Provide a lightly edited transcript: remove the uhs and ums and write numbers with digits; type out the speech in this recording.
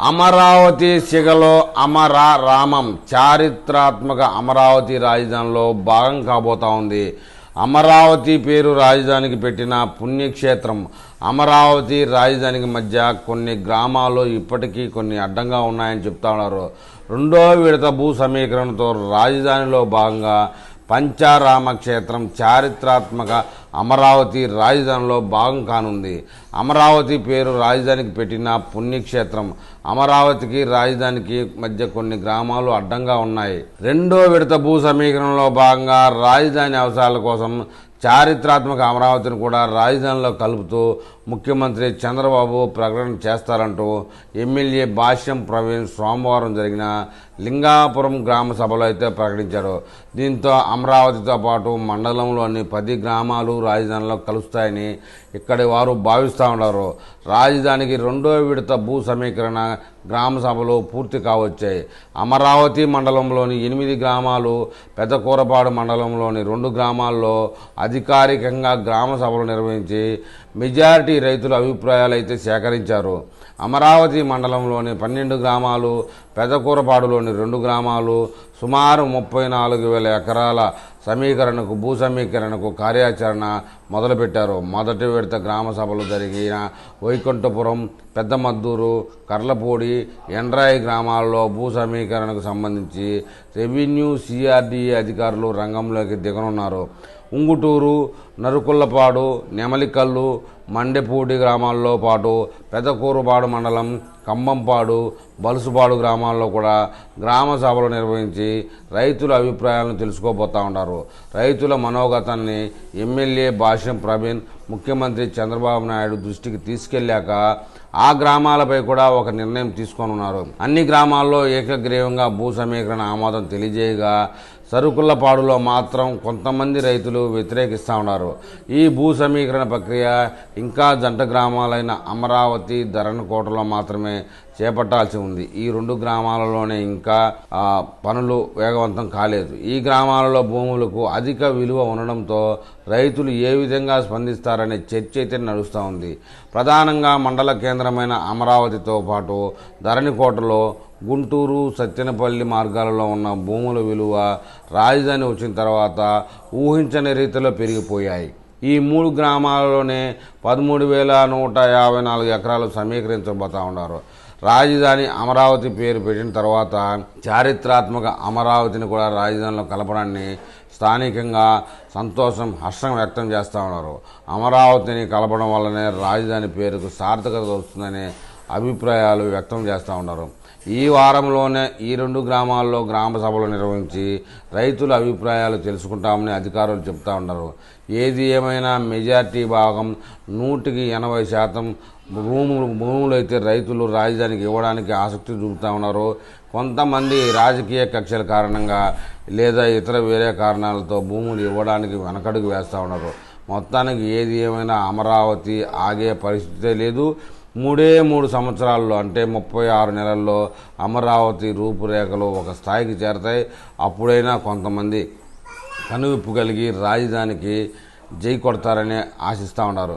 అమరావతి సిగలో అమర రామం చారిత్రాత్మక అమరావతి రాజధానిలో భాగం కాబోతా ఉంది. అమరావతి పేరు రాజధానికి పెట్టిన పుణ్యక్షేత్రం. అమరావతి రాజధానికి మధ్య కొన్ని గ్రామాలు ఇప్పటికీ కొన్ని అడ్డంగా ఉన్నాయని చెప్తా ఉన్నారు. రెండో విడత భూ సమీకరణతో రాజధానిలో భాగంగా పంచారామ క్షేత్రం చారిత్రాత్మక అమరావతి రాజధానిలో భాగం కానుంది. అమరావతి పేరు రాజధానికి పెట్టిన పుణ్యక్షేత్రం. అమరావతికి రాజధానికి మధ్య కొన్ని గ్రామాలు అడ్డంగా ఉన్నాయి. రెండో విడత భూ సమీకరణలో భాగంగా రాజధాని అవసరాల కోసం చారిత్రాత్మక అమరావతిని కూడా రాజధానిలో కలుపుతూ ముఖ్యమంత్రి చంద్రబాబు ప్రకటన చేస్తారంటూ ఎమ్మెల్యే భాష్యం ప్రవీణ్ సోమవారం జరిగిన లింగాపురం గ్రామ సభలో అయితే ప్రకటించారు. దీంతో అమరావతితో పాటు మండలంలోని 10 గ్రామాలు రాజధానిలో కలుస్తాయని ఇక్కడి వారు భావిస్తూ ఉన్నారు. రాజధానికి రెండో విడత భూ సమీకరణ గ్రామ సభలు పూర్తి కావచ్చాయి. అమరావతి మండలంలోని 8 గ్రామాలు, పెద్దకూరపాడు మండలంలోని 2 గ్రామాల్లో అధికారికంగా గ్రామ సభలు నిర్వహించి మెజారిటీ రైతుల అభిప్రాయాలు అయితే సేకరించారు. అమరావతి మండలంలోని 12 గ్రామాలు, పెదకూరపాడులోని 2 గ్రామాలు సుమారు 34,000 ఎకరాల భూ సమీకరణకు కార్యాచరణ మొదలుపెట్టారు. మొదటి విడత గ్రామ సభలు జరిగిన వైకుంఠపురం, పెద్దమద్దూరు, కర్లపూడి, ఎండ్రాయి గ్రామాల్లో భూ సమీకరణకు సంబంధించి రెవెన్యూ, సిఆర్డీఏ అధికారులు రంగంలోకి దిగనున్నారు. ఉంగుటూరు, నరుకుళ్లపాడు, నెమలికల్లు, మండెపూడి గ్రామాల్లో పాటు పెదకూరుపాడు మండలం, కంబంపాడు, బలుసుపాడు గ్రామాల్లో కూడా గ్రామ సభలు నిర్వహించి రైతుల అభిప్రాయాలను తెలుసుకోబోతా ఉన్నారు. రైతుల మనోగతాన్ని ఎమ్మెల్యే భాష్యం ప్రవీణ్ ముఖ్యమంత్రి చంద్రబాబు నాయుడు దృష్టికి తీసుకెళ్లాక ఆ గ్రామాలపై కూడా ఒక నిర్ణయం తీసుకోనున్నారు. అన్ని గ్రామాల్లో ఏకగ్రీవంగా భూ సమీకరణ ఆమోదం తెలియజేయగా సరుకుళ్లపాడులో మాత్రం కొంతమంది రైతులు వ్యతిరేకిస్తూ ఉన్నారు. ఈ భూ సమీకరణ ప్రక్రియ ఇంకా జంట గ్రామాలైన అమరావతి, ధరణికోటలో మాత్రమే చేపట్టాల్సి ఉంది. ఈ 2 గ్రామాలలోనే ఇంకా పనులు వేగవంతం కాలేదు. ఈ గ్రామాలలో భూములకు అధిక విలువ ఉండడంతో రైతులు ఏ విధంగా స్పందిస్తారనే చర్చ అయితే నడుస్తూ ఉంది. ప్రధానంగా మండల కేంద్రమైన అమరావతితో పాటు ధరణికోటలో, గుంటూరు, సత్తెనపల్లి మార్గాలలో ఉన్న భూముల విలువ రాజధాని వచ్చిన తర్వాత ఊహించని రీతిలో పెరిగిపోయాయి. ఈ 3 గ్రామాలలోనే 13,154 ఎకరాలు సమీకరించబోతా ఉన్నారు. రాజధాని అమరావతి పేరు పెట్టిన తర్వాత చారిత్రాత్మక అమరావతిని కూడా రాజధానిలో కలపడాన్ని స్థానికంగా హర్షం వ్యక్తం చేస్తూ ఉన్నారు. అమరావతిని కలపడం వల్లనే రాజధాని పేరుకు సార్థకత వస్తుందనే అభిప్రాయాలు వ్యక్తం చేస్తూ ఉన్నారు. ఈ వారంలోనే ఈ 2 గ్రామాల్లో గ్రామ సభలు నిర్వహించి రైతుల అభిప్రాయాలు తెలుసుకుంటామని అధికారులు చెప్తా ఉన్నారు. ఏది ఏమైనా మెజార్టీ భాగం 180% భూములు అయితే రైతులు రాజధానికి ఇవ్వడానికి ఆసక్తి చూపుతూ ఉన్నారు. కొంతమంది రాజకీయ కక్షల కారణంగా లేదా ఇతర వేరే కారణాలతో భూములు ఇవ్వడానికి వెనకడుగు వేస్తూ ఉన్నారు. మొత్తానికి ఏది ఏమైనా అమరావతి ఆగే పరిస్థితే లేదు. 3 సంవత్సరాల్లో అంటే 36 నెలల్లో అమరావతి రూపురేఖలు ఒక స్థాయికి చేరతాయి. అప్పుడైనా కొంతమంది కనువిప్పు కలిగి రాజధానికి జై కొడతారని ఆశిస్తూ ఉన్నారు.